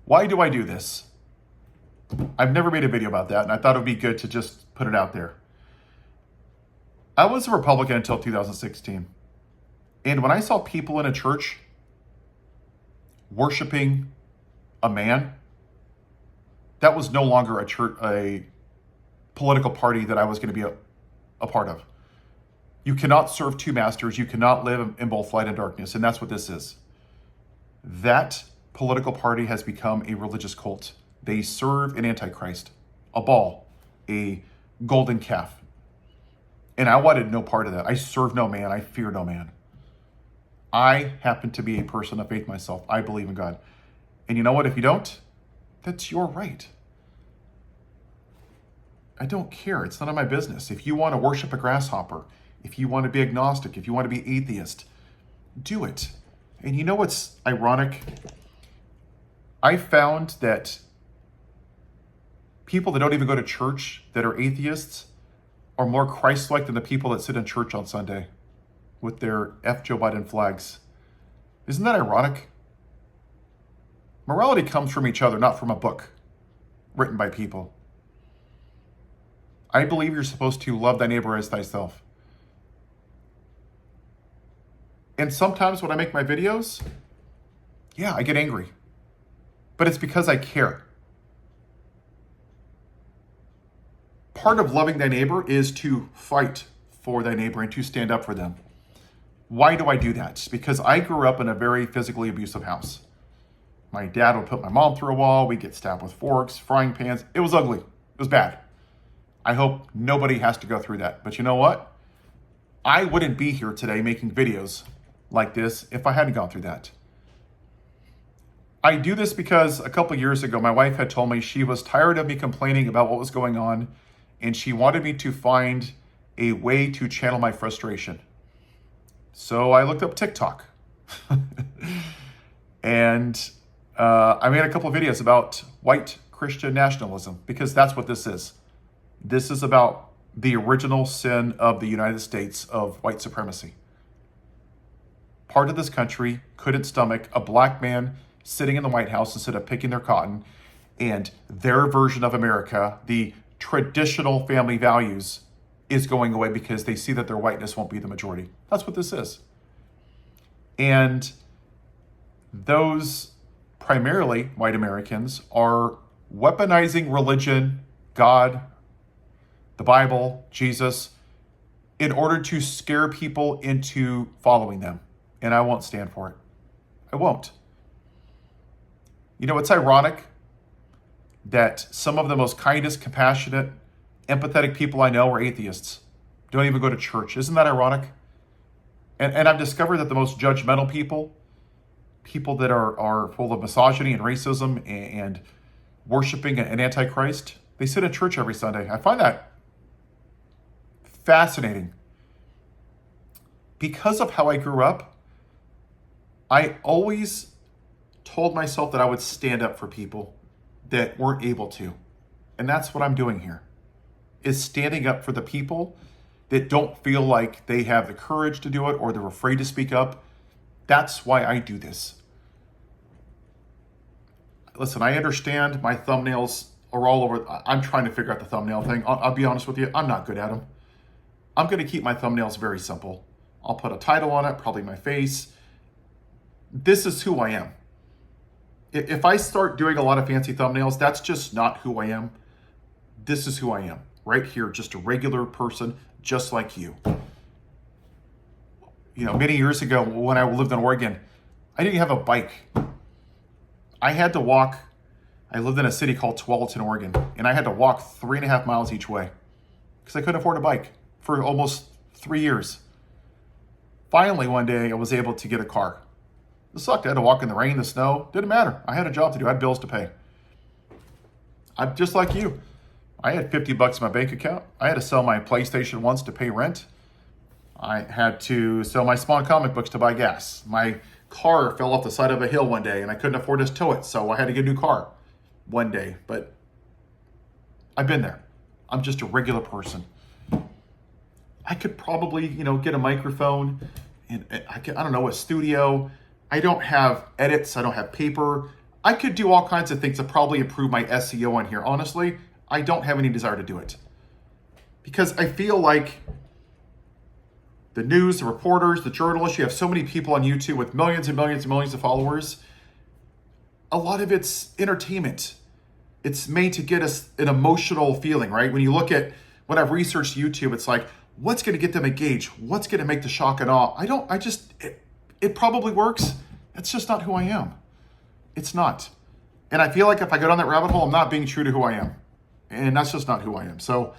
Why do I do this? I've never made a video about that, and I thought it would be good to just put it out there. I was a Republican until 2016. And when I saw people in a church worshiping a man, that was no longer a political party that I was going to be a part of. You cannot serve two masters. You cannot live in both light and darkness. And that's what this is. That political party has become a religious cult. They serve an antichrist, a Baal, a golden calf. And I wanted no part of that. I serve no man. I fear no man. I happen to be a person of faith myself. I believe in God. And you know what? If you don't, that's your right. I don't care. It's none of my business. If you want to worship a grasshopper, if you want to be agnostic, if you want to be atheist, do it. And you know what's ironic? I found that people that don't even go to church that are atheists are more Christ-like than the people that sit in church on Sunday with their F Joe Biden flags. Isn't that ironic? Morality comes from each other, not from a book written by people. I believe you're supposed to love thy neighbor as thyself. And sometimes when I make my videos, yeah, I get angry. But it's because I care. Part of loving thy neighbor is to fight for thy neighbor and to stand up for them. Why do I do that? Because I grew up in a very physically abusive house. My dad would put my mom through a wall. We'd get stabbed with forks, frying pans. It was ugly. It was bad. I hope nobody has to go through that. But you know what? I wouldn't be here today making videos like this if I hadn't gone through that. I do this because a couple years ago, my wife had told me she was tired of me complaining about what was going on, and she wanted me to find a way to channel my frustration. So I looked up TikTok. And I made a couple of videos about white Christian nationalism, because that's what this is. This is about the original sin of the United States of white supremacy. Part of this country couldn't stomach a black man sitting in the White House instead of picking their cotton, and their version of America, the traditional family values, is going away because they see that their whiteness won't be the majority. That's what this is. And those primarily white Americans are weaponizing religion, God, the Bible, Jesus, in order to scare people into following them. And I won't stand for it. I won't. You know, it's ironic that some of the most kindest, compassionate, empathetic people I know are atheists. Don't even go to church. Isn't that ironic? And I've discovered that the most judgmental people that are full of misogyny and racism and worshiping an antichrist, they sit in church every Sunday. I find that fascinating. Because of how I grew up, I always told myself that I would stand up for people that weren't able to. And that's what I'm doing here, is standing up for the people that don't feel like they have the courage to do it or they're afraid to speak up. That's why I do this. Listen, I understand my thumbnails are all over. I'm trying to figure out the thumbnail thing. I'll be honest with you, I'm not good at them. I'm going to keep my thumbnails very simple. I'll put a title on it, probably my face. This is who I am. If I start doing a lot of fancy thumbnails, that's just not who I am. This is who I am, right here, just a regular person, just like you. You know, many years ago when I lived in Oregon, I didn't have a bike. I had to walk. I lived in a city called Tualatin, Oregon, and I had to walk 3.5 miles each way because I couldn't afford a bike for almost 3 years. Finally, one day I was able to get a car. It sucked. I had to walk in the rain, the snow. Didn't matter. I had a job to do. I had bills to pay. I'm just like you. I had $50 in my bank account. I had to sell my PlayStation once to pay rent. I had to sell my Spawn comic books to buy gas. My car fell off the side of a hill one day and I couldn't afford to tow it, so I had to get a new car one day. But I've been there. I'm just a regular person. I could probably, get a microphone and I don't know, a studio. I don't have edits. I don't have paper. I could do all kinds of things to probably improve my SEO on here. Honestly, I don't have any desire to do it. Because I feel like the news, the reporters, the journalists, you have so many people on YouTube with millions and millions and millions of followers. A lot of it's entertainment. It's made to get us an emotional feeling, right? When you look at, when I've researched YouTube, it's like, what's going to get them engaged? What's going to make the shock and awe? It probably works. That's just not who I am. It's not. And I feel like if I go down that rabbit hole, I'm not being true to who I am. And that's just not who I am. So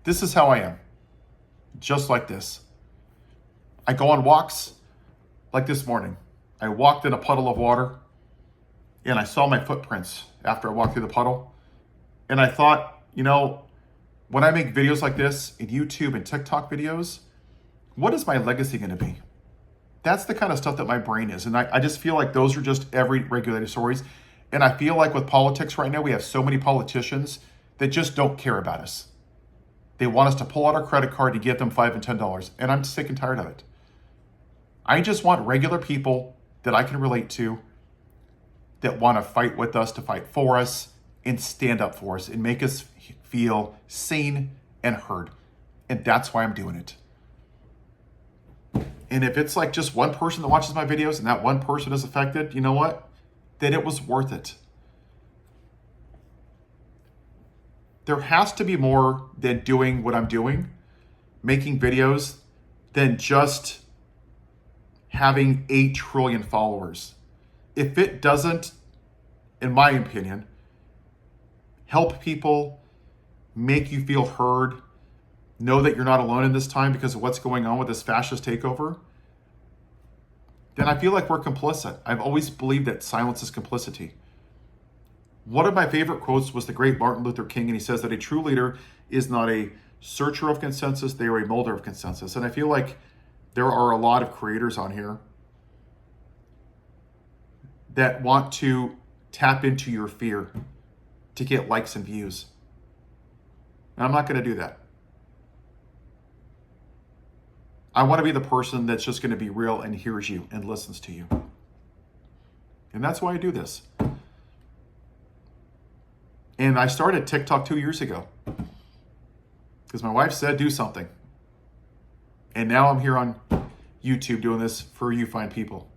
this is how I am. Just like this. I go on walks like this morning. I walked in a puddle of water and I saw my footprints after I walked through the puddle. And I thought, when I make videos like this in YouTube and TikTok videos, what is my legacy going to be? That's the kind of stuff that my brain is. And I just feel like those are just every regulated stories. And I feel like with politics right now, we have so many politicians that just don't care about us. They want us to pull out our credit card to get them $5 and $10. And I'm sick and tired of it. I just want regular people that I can relate to that want to fight with us, to fight for us, and stand up for us, and make us feel seen and heard. And that's why I'm doing it. And if it's like just one person that watches my videos and that one person is affected, you know what? Then it was worth it. There has to be more than doing what I'm doing, making videos, than just having 8 trillion followers. If it doesn't, in my opinion, help people, make you feel heard, know that you're not alone in this time because of what's going on with this fascist takeover, then I feel like we're complicit. I've always believed that silence is complicity. One of my favorite quotes was the great Martin Luther King, and he says that a true leader is not a searcher of consensus, they are a molder of consensus. And I feel like there are a lot of creators on here that want to tap into your fear to get likes and views. And I'm not going to do that. I want to be the person that's just going to be real and hears you and listens to you. And that's why I do this. And I started TikTok 2 years ago because my wife said do something. And now I'm here on YouTube doing this for you fine people.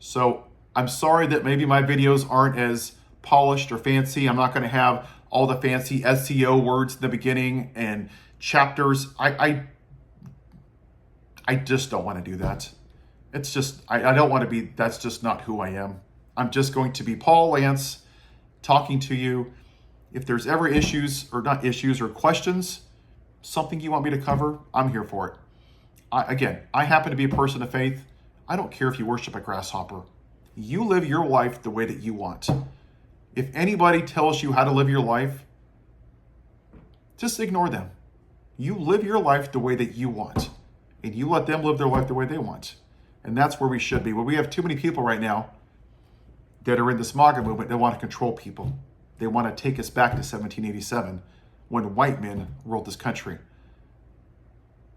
So I'm sorry that maybe my videos aren't as polished or fancy. I'm not going to have all the fancy SEO words in the beginning and chapters. I just don't want to do that. It's just, I don't want to be, that's just not who I am. I'm just going to be Paul Lance talking to you. If there's ever issues, or not issues, or questions, something you want me to cover, I'm here for it. I happen to be a person of faith. I don't care if you worship a grasshopper. You live your life the way that you want. If anybody tells you how to live your life, just ignore them. You live your life the way that you want, and you let them live their life the way they want. And that's where we should be. Well, we have too many people right now that are in this MAGA movement that want to control people. They want to take us back to 1787 when white men ruled this country.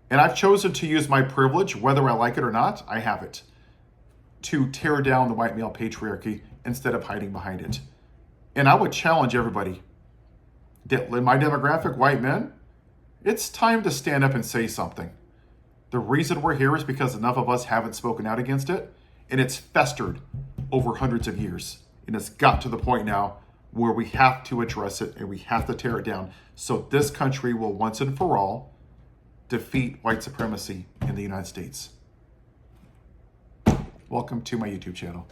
And I've chosen to use my privilege, whether I like it or not, I have it, to tear down the white male patriarchy instead of hiding behind it. And I would challenge everybody that in my demographic, white men, it's time to stand up and say something. The reason we're here is because enough of us haven't spoken out against it, and it's festered over hundreds of years. And it's got to the point now where we have to address it and we have to tear it down so this country will once and for all defeat white supremacy in the United States. Welcome to my YouTube channel.